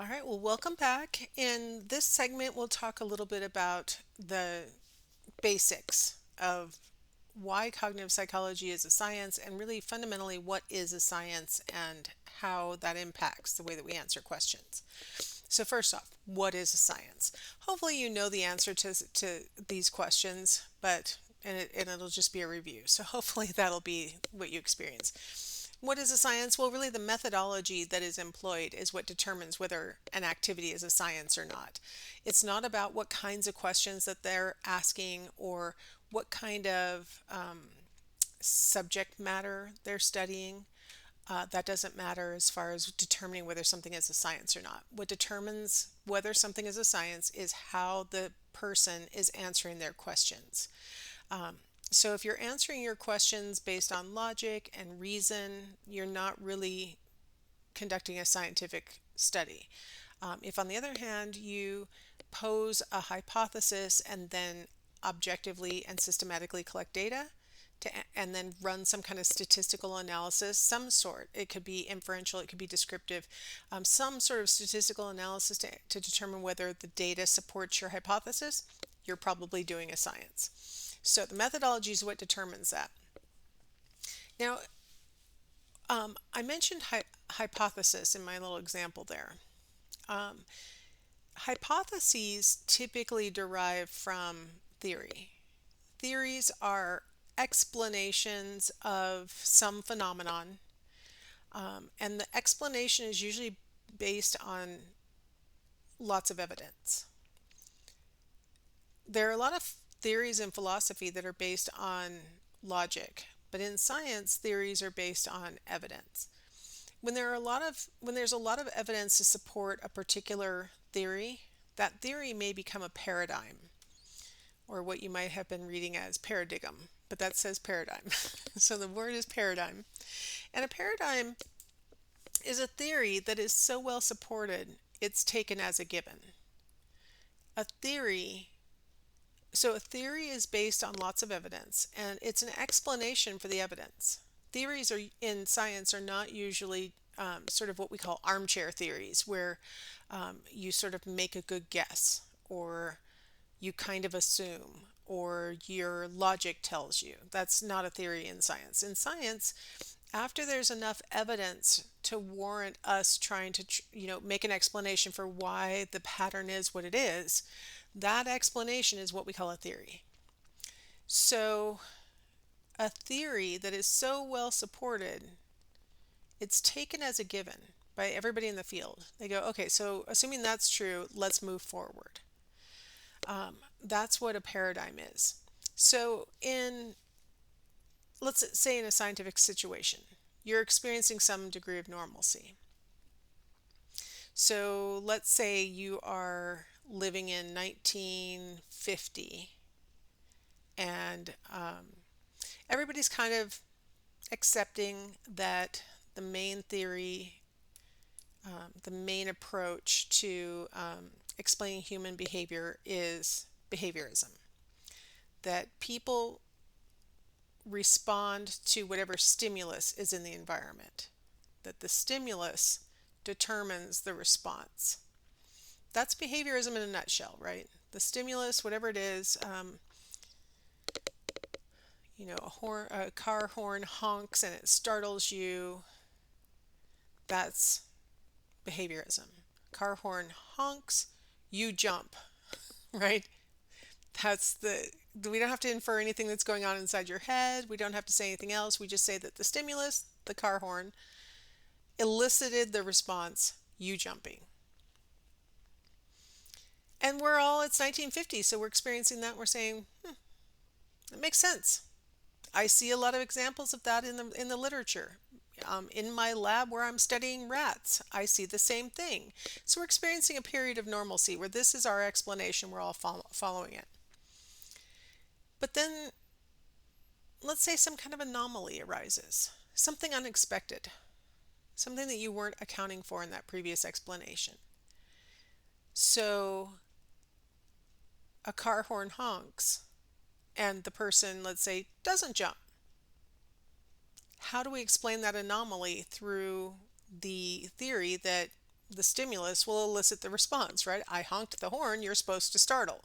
All right, well, welcome back. In this segment, we'll talk a little bit about the basics of why cognitive psychology is a science and really fundamentally what is a science and how that impacts the way that we answer questions. So, first off, what is a science? Hopefully, you know the answer to these questions, but and it'll just be a review. So, hopefully, that'll be what you experience. What is a science? Well, really, the methodology that is employed is what determines whether an activity is a science or not. It's not about what kinds of questions that they're asking or what kind of subject matter they're studying. That doesn't matter as far as determining whether something is a science or not. What determines whether something is a science is how the person is answering their questions. So if you're answering your questions based on logic and reason, you're not really conducting a scientific study. If, on the other hand, you pose a hypothesis and then objectively and systematically collect data and then run some kind of statistical analysis, some sort, it could be inferential, it could be descriptive, some sort of statistical analysis to determine whether the data supports your hypothesis, you're probably doing a science. So the methodology is what determines that. Now, I mentioned hypothesis in my little example there. Um, Hypotheses typically derive from theory. Theories are explanations of some phenomenon, and the explanation is usually based on lots of evidence. There are a lot of theories in philosophy that are based on logic, but in science, theories are based on evidence. When there's a lot of evidence to support a particular theory, that theory may become a paradigm, or what you might have been reading as paradigm, but that says paradigm. So the word is paradigm. And a paradigm is a theory that is so well supported, it's taken as a given. A theory, so a theory is based on lots of evidence, and it's an explanation for the evidence. Theories are in science are not usually sort of what we call armchair theories, where you sort of make a good guess, or you kind of assume, or your logic tells you. That's not a theory in science. In science, after there's enough evidence to warrant us trying to, make an explanation for why the pattern is what it is, that explanation is what we call a theory. So, a theory that is so well supported, it's taken as a given by everybody in the field. They go, okay, so assuming that's true, let's move forward. That's what a paradigm is. So, let's say in a scientific situation, you're experiencing some degree of normalcy. So, let's say you are living in 1950 and everybody's kind of accepting that the main theory, the main approach to explaining human behavior is behaviorism. That people respond to whatever stimulus is in the environment, that the stimulus determines the response. That's behaviorism in a nutshell, right? The stimulus, whatever it is, a car horn honks and it startles you. That's behaviorism. Car horn honks, you jump, right? That's the we don't have to infer anything that's going on inside your head. We don't have to say anything else. We just say that the stimulus, the car horn, elicited the response, you jumping. And it's 1950, so we're experiencing that. We're saying, that makes sense. I see a lot of examples of that in the literature. In my lab where I'm studying rats, I see the same thing. So we're experiencing a period of normalcy where this is our explanation. We're all following it. But then, let's say some kind of anomaly arises, something unexpected, something that you weren't accounting for in that previous explanation. So a car horn honks and the person, let's say, doesn't jump. How do we explain that anomaly through the theory that the stimulus will elicit the response, right? I honked the horn, you're supposed to startle.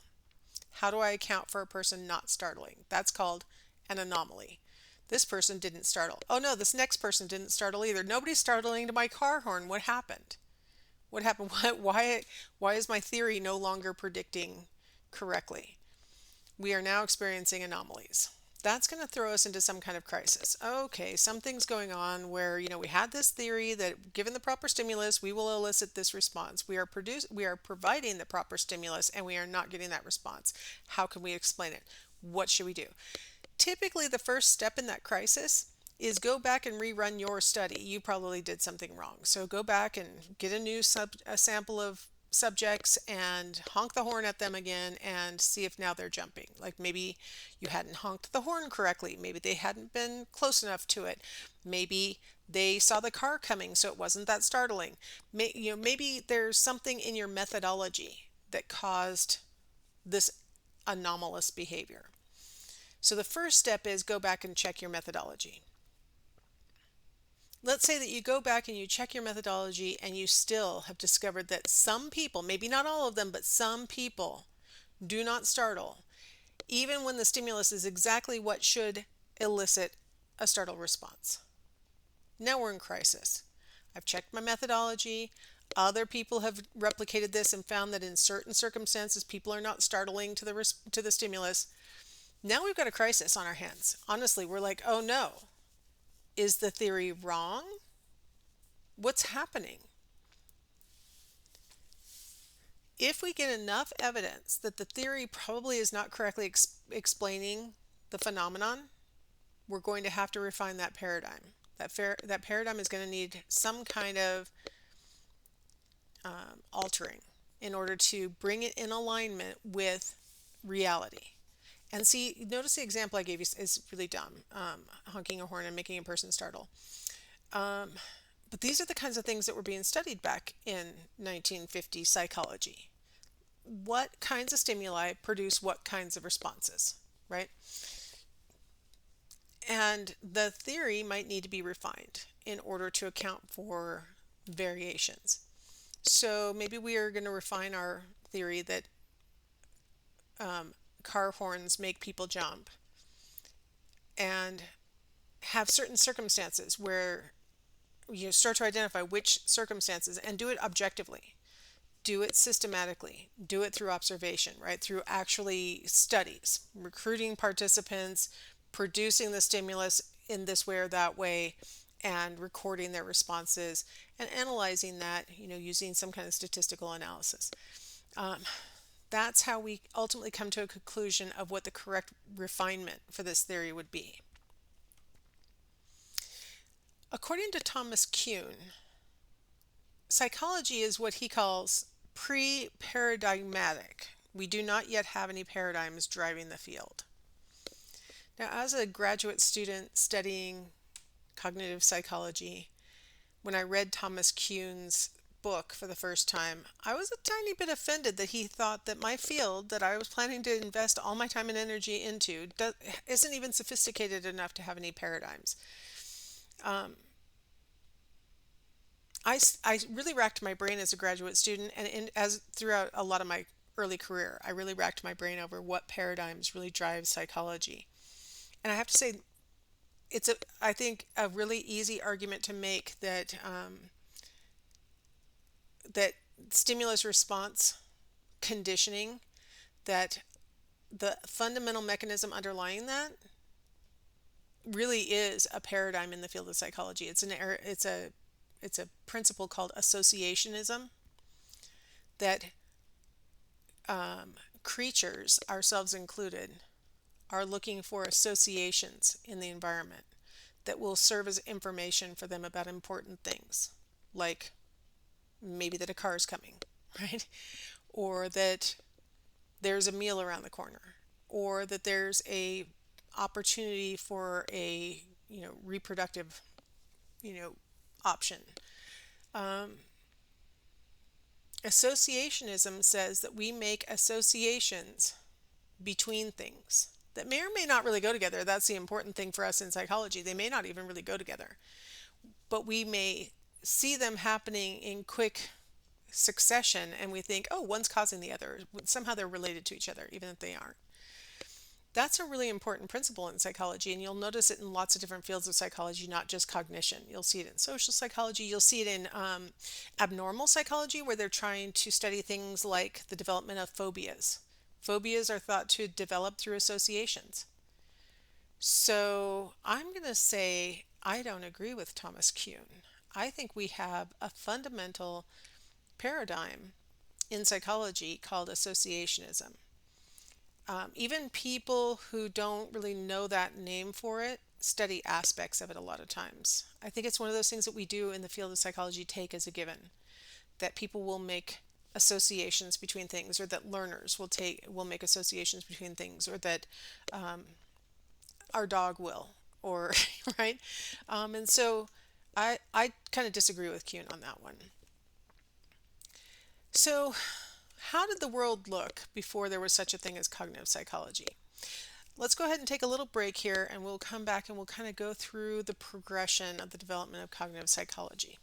How do I account for a person not startling? That's called an anomaly. This person didn't startle. Oh no, this next person didn't startle either. Nobody's startling to my car horn. What happened? What happened? Why is my theory no longer predicting correctly? We are now experiencing anomalies. That's going to throw us into some kind of crisis. Okay, something's going on where, we had this theory that given the proper stimulus, we will elicit this response. We are providing the proper stimulus and we are not getting that response. How can we explain it? What should we do? Typically, the first step in that crisis is go back and rerun your study. You probably did something wrong. So go back and get a sample of subjects and honk the horn at them again and see if now they're jumping. Like maybe you hadn't honked the horn correctly. Maybe they hadn't been close enough to it. Maybe they saw the car coming, so it wasn't that startling. Maybe there's something in your methodology that caused this anomalous behavior. So the first step is go back and check your methodology. Let's say that you go back and you check your methodology and you still have discovered that some people, maybe not all of them, but some people do not startle, even when the stimulus is exactly what should elicit a startle response. Now we're in crisis. I've checked my methodology. Other people have replicated this and found that in certain circumstances, people are not startling to the stimulus. Now we've got a crisis on our hands. Honestly, we're like, oh no, is the theory wrong? What's happening? If we get enough evidence that the theory probably is not correctly explaining the phenomenon, we're going to have to refine that paradigm. That paradigm is going to need some kind of altering in order to bring it in alignment with reality. And see, notice the example I gave you is really dumb, honking a horn and making a person startle. But these are the kinds of things that were being studied back in 1950 psychology. What kinds of stimuli produce what kinds of responses, right? And the theory might need to be refined in order to account for variations. So maybe we are going to refine our theory that car horns make people jump and have certain circumstances where you start to identify which circumstances and do it objectively, do it systematically, do it through observation, right? Through actually studies, recruiting participants, producing the stimulus in this way or that way, and recording their responses and analyzing that, using some kind of statistical analysis. That's how we ultimately come to a conclusion of what the correct refinement for this theory would be. According to Thomas Kuhn, psychology is what he calls pre-paradigmatic. We do not yet have any paradigms driving the field. Now, as a graduate student studying cognitive psychology, when I read Thomas Kuhn's book for the first time, I was a tiny bit offended that he thought that my field that I was planning to invest all my time and energy into isn't even sophisticated enough to have any paradigms. I really racked my brain as a graduate student, and as throughout a lot of my early career, I really racked my brain over what paradigms really drive psychology. And I have to say, it's I think a really easy argument to make that that stimulus response conditioning, that the fundamental mechanism underlying that really is a paradigm in the field of psychology. It's a principle called associationism, that creatures, ourselves included, are looking for associations in the environment that will serve as information for them about important things, like maybe that a car is coming, right? Or that there's a meal around the corner, or that there's a opportunity for a reproductive option. Associationism says that we make associations between things that may or may not really go together. That's the important thing for us in psychology. They may not even really go together, but we may see them happening in quick succession and we think, oh, one's causing the other. Somehow they're related to each other, even if they aren't. That's a really important principle in psychology, and you'll notice it in lots of different fields of psychology, not just cognition. You'll see it in social psychology, you'll see it in abnormal psychology, where they're trying to study things like the development of phobias. Phobias are thought to develop through associations. So I'm going to say I don't agree with Thomas Kuhn. I think we have a fundamental paradigm in psychology called associationism. Even people who don't really know that name for it study aspects of it a lot of times. I think it's one of those things that we do in the field of psychology take as a given, that people will make associations between things, or that learners will make associations between things, or that our dog will, or right. And so I kind of disagree with Kuhn on that one. So how did the world look before there was such a thing as cognitive psychology? Let's go ahead and take a little break here, and we'll come back and we'll kind of go through the progression of the development of cognitive psychology.